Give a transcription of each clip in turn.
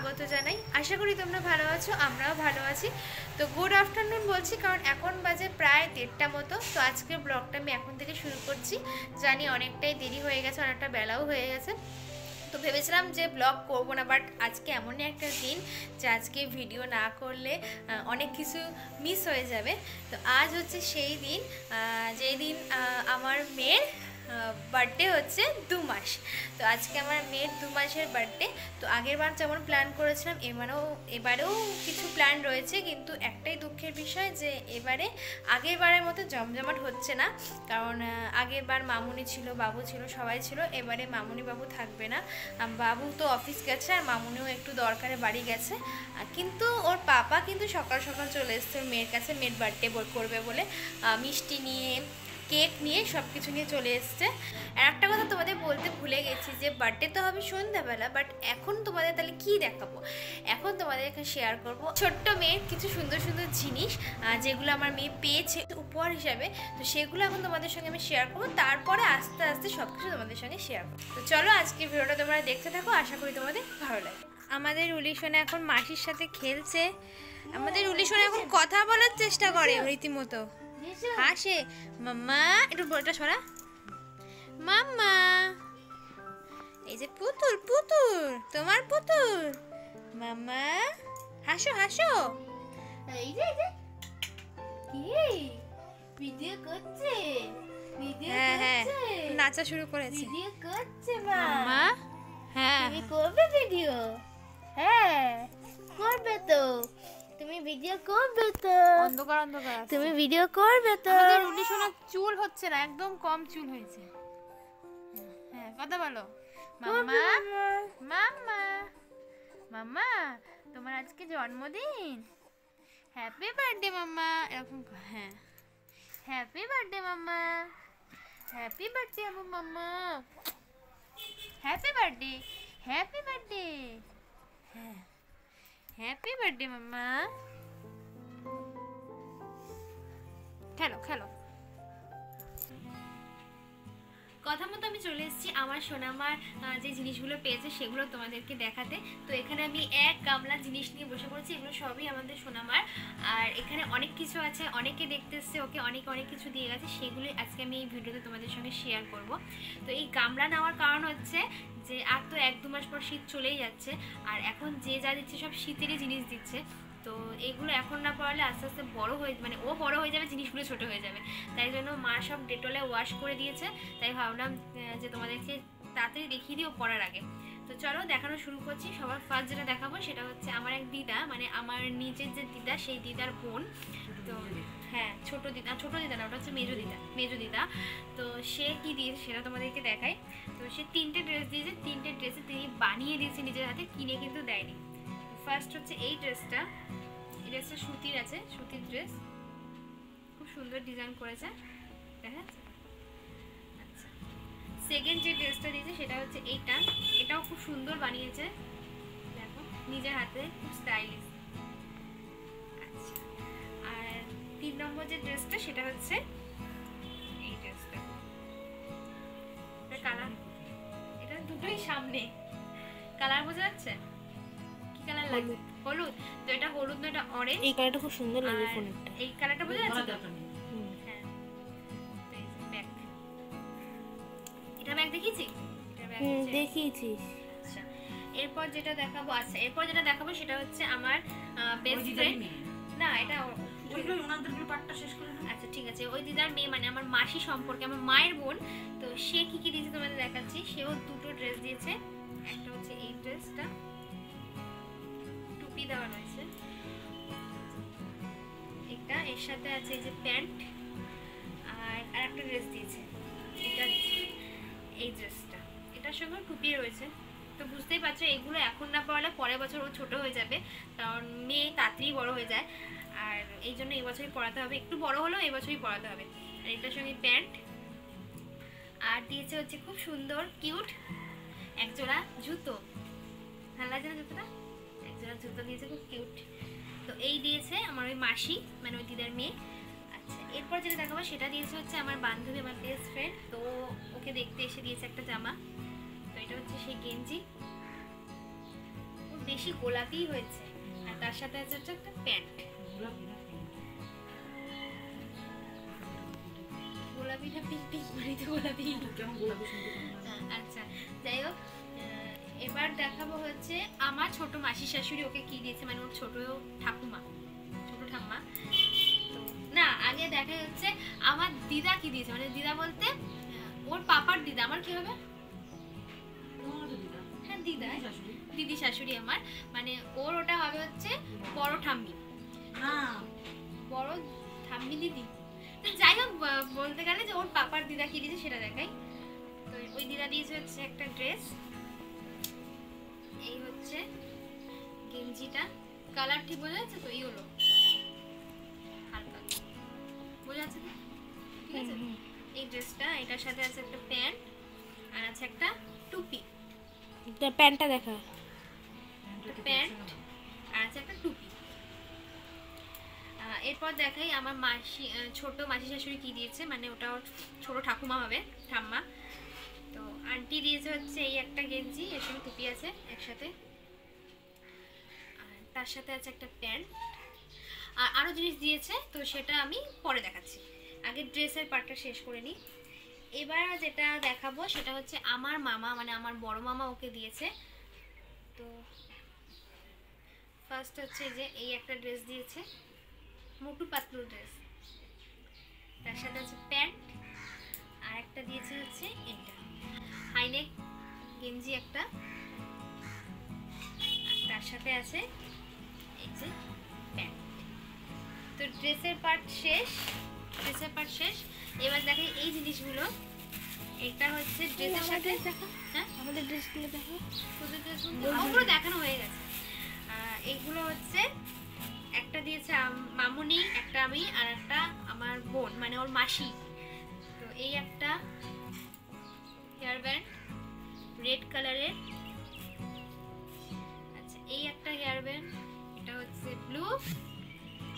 স্বাগত জানাই। আশা করি তোমরা ভালো আছো, আমরাও ভালো আছি। তো গুড আফটারনুন বলছি, কারণ এখন বাজে প্রায় 1:30টা মতো। তো আজকে ব্লগটা আমি এখন থেকে শুরু করছি। জানি অনেকটাই দেরি হয়ে গেছে, অনেকটা বেলাও হয়ে গেছে। তো ভেবেছিলাম যে ব্লগ করবো না, বাট আজকে এমনই একটা দিন যে আজকে ভিডিও না করলে অনেক কিছু মিস হয়ে যাবে। তো আজ হচ্ছে সেই দিন, যেই দিন আমার মেয়ের বার্থডে হচ্ছে 2 মাস। তো আজকে আমার মেয়ের 2 মাসের বার্থডে। তো আগের বার যেমন প্ল্যান করেছিলাম এবারেও কিছু প্ল্যান রয়েছে, কিন্তু একটাই দুঃখের বিষয় যে এবারে আগের বারের মতো জমজমাট হচ্ছে না। কারণ আগের বার মামুনি ছিল, বাবু ছিল, সবাই ছিল। এবারে মামুনি বাবু থাকবে না, বাবু তো অফিস গেছে আর মামুনিও একটু দরকারে বাড়ি গেছে। কিন্তু ওর পাপা কিন্তু সকাল সকাল চলে এসছে ওর মেয়ের কাছে, মেয়ের বার্থডে করবে বলে মিষ্টি নিয়ে, কেক নিয়ে, সব কিছু নিয়ে চলে এসছে। আর একটা কথা তোমাদের বলতে ভুলে গেছি যে বার্থডে তো হবে সন্ধ্যাবেলা, বাট এখন তোমাদের তাহলে কি দেখাবো? এখন তোমাদেরকে শেয়ার করব ছোট্ট মেয়ের কিছু সুন্দর সুন্দর জিনিস, যেগুলো আমার মেয়ে পেয়েছে উপহার হিসাবে। তো সেগুলো এখন তোমাদের সঙ্গে আমি শেয়ার করবো, তারপরে আস্তে আস্তে সব কিছু তোমাদের সঙ্গে শেয়ার করবো। তো চলো আজকে ভিডিওটা তোমরা দেখতে থাকো, আশা করি তোমাদের ভালো লাগে। আমাদের উলিশোনা এখন মাসির সাথে খেলছে। আমাদের উলিশোনা এখন কথা বলার চেষ্টা করে রীতিমতো, হাসে। মাম্মা, একটু বলটা সরা। মাম্মা, এই যে পুতুল, পুতুল তোমার পুতুল। মাম্মা, হাসো হাসো। এই যে কি ভিডিও করছে, ভিডিও করছে, নাচা শুরু করেছে। ভিডিও করছে মাম্মা। হ্যাঁ, তুমি করবে ভিডিও? হ্যাঁ করবে তো, তুমি ভিডিও করবে তো? অন্ধকার অন্ধকার তুমি ভিডিও করবে তো? আমাদের উলিশোনা চুল হচ্ছে না, একদম কম চুল হয়েছে। হ্যাঁ, কথা বলো। মাম্মা, মাম্মা, মাম্মা, তোমার আজকে জন্মদিন। হ্যাপি বার্থডে মাম্মা, এরকম। হ্যাঁ, happy birthday mamma, happy birthday Abu মাম্মা, হ্যাপি বার্থডে, হ্যাপি বার্থডে। হ্যাঁ, হ্যাপি বার্থডে মাম্মা। খেলো খেলো। কথা মতো আমি চলে এসেছি আমার সোনামার যে জিনিসগুলো পেয়েছে সেগুলো তোমাদেরকে দেখাতে। তো এখানে আমি এক গামলা জিনিস নিয়ে বসে পড়েছি, এগুলো সবই আমাদের সোনামার। আর এখানে অনেক কিছু আছে, অনেকে দেখতে এসছে, ওকে অনেক অনেক কিছু দিয়ে গেছে, সেগুলোই আজকে আমি এই ভিডিওতে তোমাদের সঙ্গে শেয়ার করব। তো এই গামলা নেওয়ার কারণ হচ্ছে যে আর তো 1-2 মাস পর শীত চলেই যাচ্ছে, আর এখন যে যা দিচ্ছে সব শীতেরই জিনিস দিচ্ছে। তো এগুলো এখন না পড়ালে আস্তে আস্তে বড় হয়ে, মানে ও বড় হয়ে যাবে, জিনিসগুলো ছোট হয়ে যাবে। তাই জন্য মা সব ডেটলে ওয়াশ করে দিয়েছে। তাই ভাবলাম যে তোমাদেরকে তাড়াতাড়ি দেখিয়ে দিও পড়ার আগে। তো চলো দেখানো শুরু করছি। সবার ফার্স্ট যেটা দেখাবো সেটা হচ্ছে আমার এক দিদা, মানে আমার নিজের যে দিদা সেই দিদার বোন। তো হ্যাঁ, ছোট দিদা না, ওটা হচ্ছে মেজো দিদা। তো সে কি দিয়েছে সেটা তোমাদেরকে দেখাই। তো সে 3টে ড্রেস দিয়েছে, 3টে ড্রেসে তিনি বানিয়ে দিয়েছে নিজের হাতে, কিনে কিন্তু দেয়নি। ফার্স্ট হচ্ছে এই ড্রেসটা, এই ড্রেসটা সুতির আছে, সুতির ড্রেস, খুব সুন্দর ডিজাইন করেছে, দেখা যাচ্ছে। আচ্ছা, সেকেন্ড যে ড্রেসটা দিয়েছে সেটা হচ্ছে এইটা, এটাও খুব সুন্দর বানিয়েছে, দেখো নিজের হাতে, খুব স্টাইলিশ। আচ্ছা, আর 3 নম্বর যে ড্রেসটা সেটা হচ্ছে এই ড্রেসটা, এটা কালার, এটা দুটোই সামনে, কালার বোঝা যাচ্ছে? কি কালার লাগবে? হলুদ। তো এটা হলুদ না, এটা অরেঞ্জ। এই কালারটা খুব সুন্দর লাগে ফোনেরটা। এই কালারটা বোঝা যাচ্ছে তো? হ্যাঁ, ব্যাগ, এটা ব্যাগ দেখিয়েছি, এটা ব্যাগ দেখিয়েছিস। আচ্ছা, এরপর যেটা দেখাবো, সেটা হচ্ছে আমার বেস্ট ফ্রেন্ড। না, এটা পার্টটা শেষ করে। আচ্ছা ঠিক আছে, ওই দিদার মেয়ে, মানে আমার মাসি সম্পর্কে, আমার মায়ের বোন। তো সে কি কি দিয়েছে তোমাদের দেখাচ্ছি। সেও 2টো ড্রেস দিয়েছে। একটা হচ্ছে এই ড্রেসটা, টুপি দেওয়া রয়েছে, এটা এর সাথে আছে এই যে প্যান্ট, আর একটা ড্রেস দিয়েছে, এটা এই ড্রেসটা, এটার সঙ্গে টুপি রয়েছে। তো বুঝতেই পারছো এগুলো এখন না পড়ালে পরের বছর ও ছোট হয়ে যাবে, কারণ মেয়ে তাড়াতাড়ি বড় হয়ে যায়। আর এই জন্য এই বছরই পড়াতে হবে, একটু বড় হলেও এই বছরই পড়াতে হবে। আর এটার সঙ্গে প্যান্ট, আর দিয়েছে হচ্ছে খুব সুন্দর কিউট একজোড়া জুতো। ভালো লাগছে না জুতোটা? একজোড়া জুতো দিয়েছে, খুব কিউট। তো এই দিয়েছে আমার ওই মাসি, মানে ওই দিদার মেয়ে। আচ্ছা, এরপর যেটা দেখাবো সেটা দিয়েছে হচ্ছে আমার বান্ধবী, আমার বেস্ট ফ্রেন্ড। তো ওকে দেখতে এসে দিয়েছে একটা জামা। তো এটা হচ্ছে সেই গেঞ্জি, খুব বেশি গোলাপি হয়েছে। আর তার সাথে আছে হচ্ছে একটা প্যান্ট, গোলাপিটা পিঙ্ক পিঙ্ক মানে তো গোলাপি কেমন গোলাপি সুন্দর। আচ্ছা যাই হোক, এবার দেখাবো হচ্ছে আমার ছোট মাসি শাশুড়ি ওকে কি দিয়েছে, মানে ওর ছোট ঠাকুমা, ছোট ঠাম্মা। তো না, আগে দেখা হচ্ছে আমার দিদা কি দিয়েছে, মানে দিদা বলতে ওর পাপার দিদা, আমার কি হবে, হ্যাঁ দিদা, দিদি শাশুড়ি আমার, মানে ওর ওটা হবে হচ্ছে বড় ঠাম্মি, বড় ঠাম্মি দিদি। তো যাই হোক, বলতে গেলে যে ওর পাপার দিদা কি দিয়েছে সেটা দেখাই। তো ওই দিদা দিয়েছে হচ্ছে একটা ড্রেস, এই হচ্ছে গেঞ্জিটা, কালার ঠিক বোঝা যাচ্ছে তো, এই হলো হালকা বোঝা যাচ্ছে তো? ঠিক আছে, এই ড্রেসটা, এটার সাথে আছে একটা প্যান্ট আর আছে একটা টুপি, প্যান্টটা দেখা, প্যান্ট আর আছে একটা টুপি। এরপর দেখাই আমার মাসি, ছোট মাসি শাশুড়ি কি দিয়েছে, মানে ওটা ওর ছোট ঠাকুমা হবে, ঠাম্মা। তো আন্টি দিয়েছে হচ্ছে এই একটা গেঞ্জি, এর সঙ্গে টুপি আছে একসাথে, আর তার সাথে আছে একটা প্যান্ট, আর আরও জিনিস দিয়েছে, তো সেটা আমি পরে দেখাচ্ছি, আগে ড্রেসের পার্টটা শেষ করে নিই। এবার যেটা দেখাবো সেটা হচ্ছে আমার মামা, মানে আমার বড় মামা ওকে দিয়েছে। তো ফার্স্ট হচ্ছে যে এই একটা ড্রেস দিয়েছে, মোটু পাতলু ড্রেস, তার সাথে আছে প্যান্ট, আর একটা দিয়েছে হচ্ছে এটা হাইনেক গেঞ্জি একটা, আর তার সাথে আছে এই যে প্যান্ট। তো ড্রেসের পার্ট শেষ, ড্রেসের পার্ট শেষ। এবার দেখেন এই জিনিসগুলো, এটা হচ্ছে ড্রেসের সাথে, হ্যাঁ আমাদের ড্রেসগুলো দেখো, তোদের ড্রেসগুলো ওগুলো দেখানো হয়ে গেছে। এইগুলো হচ্ছে একটা দিয়েছে মামুনি, একটা আমি, আর একটা আমার বোন, মানে ওর মাসি। তো এই একটা হেয়ার ব্যান্ড রেড কালারের, আচ্ছা এই একটা হেয়ার ব্যান্ড, এটা হচ্ছে ব্লু,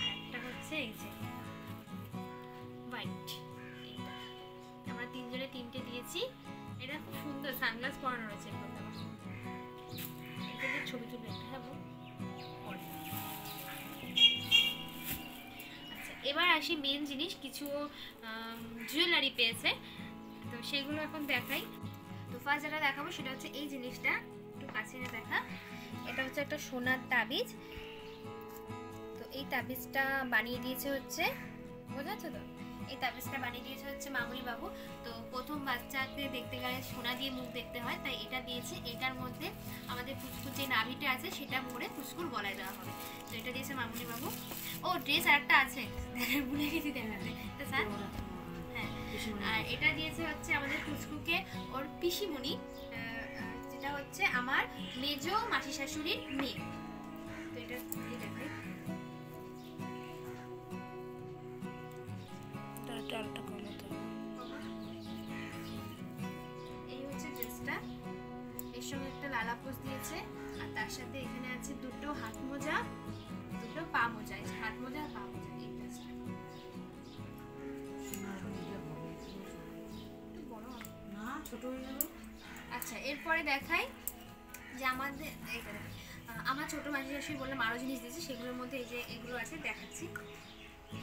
আর একটা হচ্ছে এই যে হোয়াইট। আমরা তিনজনে তিনটে দিয়েছি, এটা খুব সুন্দর, সানগ্লাস পরানো রয়েছে এর মধ্যে আমার। এটাতে ছবি তুলে একটা হ্যাঁ। আচ্ছা এবার আসি মেন জিনিস, কিছু জুয়েলারি পেয়েছে, তো সেগুলো এখন দেখাই। তো ফার্স্ট যেটা দেখাবো সেটা হচ্ছে এই জিনিসটা, একটু কাছে নিয়ে দেখা, এটা হচ্ছে একটা সোনার তাবিজ। তো এই তাবিজটা বানিয়ে দিয়েছে হচ্ছে, বোঝা যাচ্ছে তো, এই তাবিজটা বানিয়ে দিয়েছে হচ্ছে মামুনি বাবু। তো প্রথম বাচ্চাকে দেখতে গেলে সোনা দিয়ে মুখ দেখতে হয়, তাই এটা দিয়েছে। এটার মধ্যে আমাদের পুচকুর যে নাভিটা আছে সেটা ভরে পুচকুর গলায় দেওয়া হবে, তো এটা দিয়েছে মামুনি বাবু। ও ড্রেস আরেকটা আছে, ভুলে গেছি দেখাতে, তো স্যার হ্যাঁ। আর এটা দিয়েছে হচ্ছে আমাদের পুচকুকে ওর পিসিমণি, যেটা হচ্ছে আমার মেজো মাসি শাশুড়ির মেয়ে। তো এটা দেখাই, এই হচ্ছে ড্রেসটা, এর সঙ্গে একটা লালাপোস দিয়েছে, আর তার সাথে এখানে আছে দুটো হাত মোজা, দুটো পা মোজা, হাত মোজা আর পা মোজা। এই ড্রেসটা একটু বড় হবে না, ছোট হয়ে যাবে। আচ্ছা এরপরে দেখাই যে আমাদের এইটা দেখাই, আমার ছোট মাসি শাশুড়ি বললাম আরো জিনিস দিয়েছে, সেগুলোর মধ্যে এই যে এগুলো আছে দেখাচ্ছি।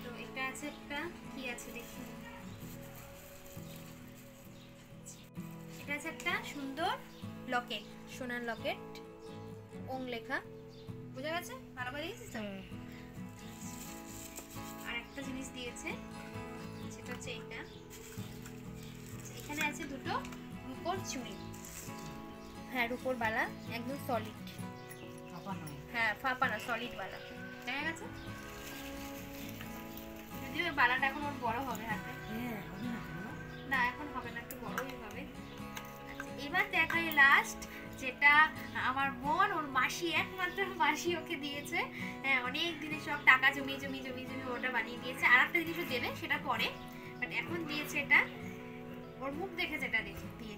তো এটা আছে একটা, কি আছে দেখি, এটা আছে একটা সুন্দর লকেট, সোনার লকেট, ওং লেখা, বোঝা গেছে, ভালো করে দিয়েছিস তো? আর একটা জিনিস দিয়েছে সেটা হচ্ছে এটা, এখানে আছে দুটো রূপোর চুড়ি, হ্যাঁ রূপোর বালা, একদম সলিড, হ্যাঁ ফাঁপা না, সলিড বালা, দেখা গেছে। যদিও ওর বালাটা এখন ওর বড় হবে হাতে, না এখন হবে না, একটু বড়ই হবে। আচ্ছা এবার দেখাই লাস্ট, যেটা আমার বোন ওর মাসি, একমাত্র মাসি ওকে দিয়েছে, হ্যাঁ অনেক দিনের সব টাকা জমিয়ে জমিয়ে জমিয়ে জমিয়ে ওটা বানিয়ে দিয়েছে। আর একটা জিনিসও দেবে সেটা পরে, বাট এখন দিয়েছে এটা, ওর মুখ দেখে যেটা দেখে দিয়ে,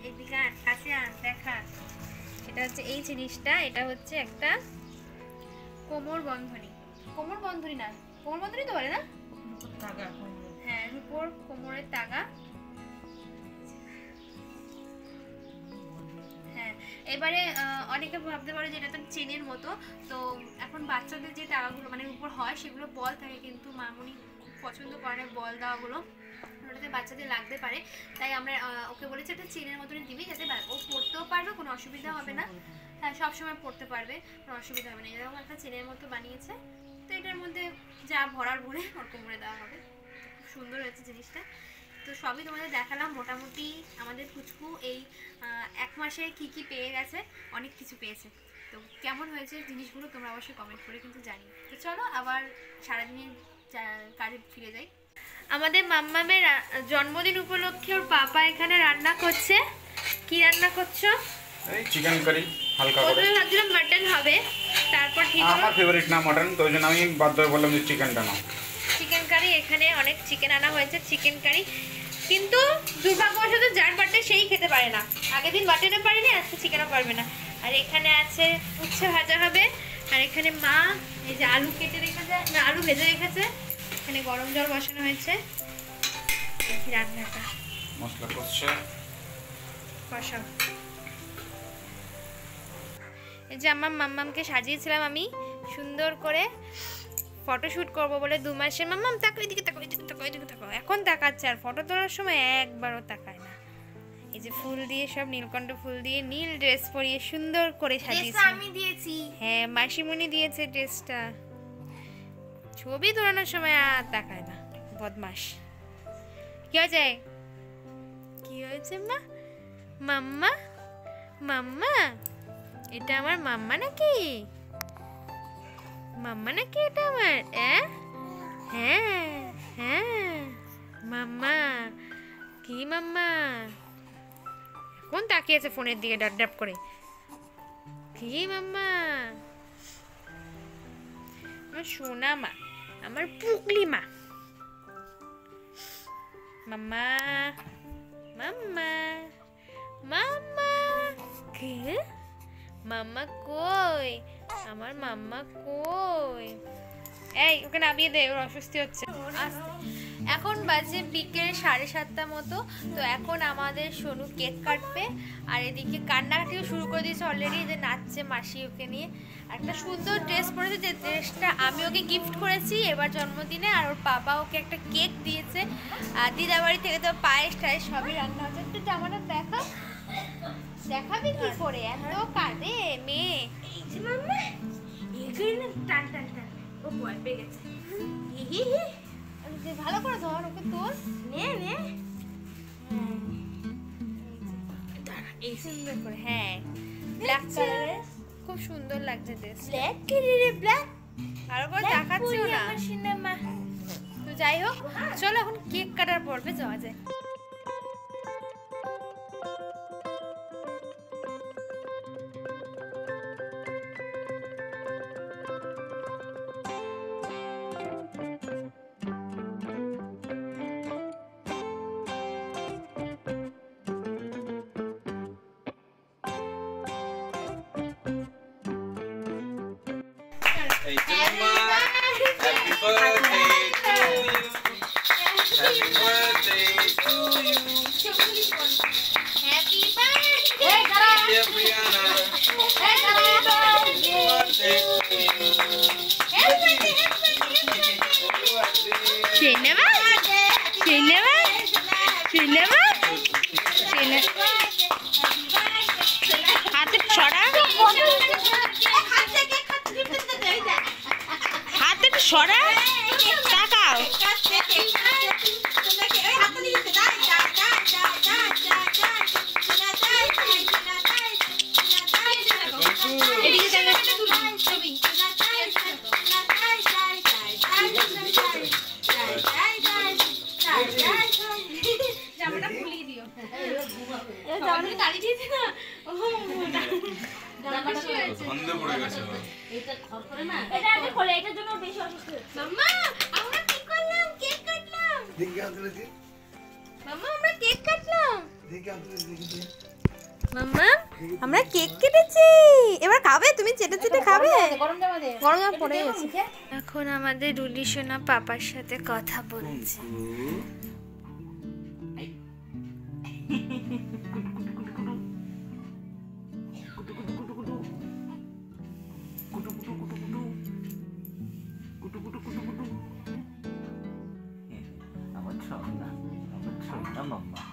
এদিকে কাছে দেখা, এটা হচ্ছে এই জিনিসটা, এটা হচ্ছে একটা কোমর বন্ধনী, কোমর বন্ধনী না, কোমর বন্ধনী তো বলে না, হ্যাঁ রূপোর কোমরের তাগা, হ্যাঁ এবারে অনেকে ভাবতে পারে যে এটা তো চেনের মতো, তো এখন বাচ্চাদের যে টাকাগুলো মানে উপর হয় সেগুলো বল থাকে, কিন্তু মামুনি খুব পছন্দ করে বল দেওয়াগুলো, ওটাতে বাচ্চাদের লাগতে পারে, তাই আমরা ওকে বলেছি একটা চেনের মতনই দিবি, যাতে ও পড়তেও পারবে, কোনো অসুবিধা হবে না। হ্যাঁ, সবসময় পড়তে পারবে, কোনো অসুবিধা হবে না। এরকম একটা চেনের মতো বানিয়েছে, তো এটার মধ্যে যা ভরার ভরে ওর কোমরে দেওয়া হবে। খুব সুন্দর হয়েছে জিনিসটা। তো সবই তোমাদের দেখালাম মোটামুটি। আমাদের পুচকু এই 1 মাসে কি কি পেয়ে গেছে, অনেক কিছু পেয়েছে। তো কেমন হয়েছে জিনিসগুলো তোমরা অবশ্যই কমেন্ট করে কিন্তু জানিও। তো চলো আবার সারাদিনের কাজে ফিরে যাই। আমাদের মাম্মামের জন্মদিন উপলক্ষে ওর পাপা এখানে রান্না করছে। কি রান্না করছো? এই চিকেন কারি হালকা করে। প্রথমে ভাবছিলাম মাটন হবে, তারপর ঠিক হলো আমার ফেভারিট না মাটন, তো ওই জন্য আমি বাধ্য হয়ে বললাম যে চিকেনটা নাও। Chicken curry. এখানে অনেক চিকেন আনা হয়েছে, চিকেন কারি। কিন্তু দুর্ভাগ্যবশত যার বাটে সেই খেতে পারে না। আগের দিন বাটেনও পারেনি, আজকে চিকেনও পারবে না। আর এখানে আছে উচ্ছে ভাজা হবে, আর এখানে মা এই যে আলু কেটে রেখেছে, না আলু ভেজে রেখেছে। এখানে গরম জল বসানো হয়েছে। এই রান্নাটা মশলা কষছে। কষাও। এই যে আমার মাম্মামকে সাজিয়েছিলাম আমি সুন্দর করে, ফটোশুট করবো বলে 2 মাসের। মাম্মাম তাকো, এদিকে তাকো, এদিকে তাকো, এদিকে তাকো। এখন তাকাচ্ছে, আর ফটো তোলার সময় একবারও তাকায় না। এই যে ফুল দিয়ে, সব নীলকণ্ঠ ফুল দিয়ে নীল ড্রেস পরিয়ে সুন্দর করে সাজিয়েছে। আমি দিয়েছি। হ্যাঁ, মাসিমণি দিয়েছে ড্রেসটা। ছবি তোলানোর সময় আর তাকায় না, বদমাস। কি হয়েছে? কি হয়েছে মা? মাম্মা, মাম্মা, এটা আমার মাম্মা নাকি? মাম্মা নাকি এটা আমার? হ্যাঁ হ্যাঁ মাম্মা। কি মাম্মা? কোন তাকিয়েছে ফোনের দিকে ডাব ডাব করে? কি মাম্মা? আমার সোনা মা, আমার পুকলি মা। মাম্মা, মাম্মা, মাম্মা। কে? মাম্মা কই? আমার মাম্মা কই? এই ওকে নামিয়ে দে, ওর অস্বস্তি হচ্ছে। এখন বাজে বিকেল 7:30 মতো। তো এখন আমাদের সোনু কেক কাটবে, আর এদিকে কান্নাকাটিও শুরু করে দিয়েছে অলরেডি। যে নাচছে মাসি ওকে নিয়ে। একটা সুন্দর ড্রেস পরেছে, যে ড্রেসটা আমি ওকে গিফট করেছি এবার জন্মদিনে, আর ওর বাবা ওকে একটা কেক দিয়েছে। আর দিদাবাড়ি থেকে তো পায়েস টায়েস সবই রান্না হচ্ছে। একটু জামাটা দেখা, দেখাবি কি করে? এত কাঁদে মেয়ে। এই যে মাম্মা, এখানে টান টান টান, ও ভয় পেয়ে গেছে। ভালো করে ধর ওকে, তোর নে নে। এই সুন্দর করে, হ্যাঁ ব্ল্যাক কালারের খুব সুন্দর লাগছে ড্রেস। ব্ল্যাক কালারে ব্ল্যাক। আরো করে দেখাচ্ছিও না। সিনেমা। তো যাই হোক, চলো এখন কেক কাটার পর্বে যাওয়া যায়। এই তো মামা, happy birthday to you, happy birthday to you, happy birthday dear Priyana, happy birthday to you, cinema cinema cinema হাতে ছড়া, হাতে ছড়া তাকাও। জামাটা খুলিয়ে দিও। জামাটা তাড়ি দিয়েছে না, বন্ধ পড়ে গেছে। এটা আমি খোলে, এটার জন্য বেশি অসুস্থ। মাম্মা আমরা কি করলাম? কেক কাটলাম। মাম্মা আমরা কেক কাটলাম। মাম্মা আমরা কেক কেটেছি, এবার খাবে? তুমি চেটে চেটে খাবে? গরম জামা দে। গরম জামা পড়ে গেছে। এখন আমাদের রুলি সোনা পাপার সাথে কথা বলছে। 丑呢，我们丑的萌萌。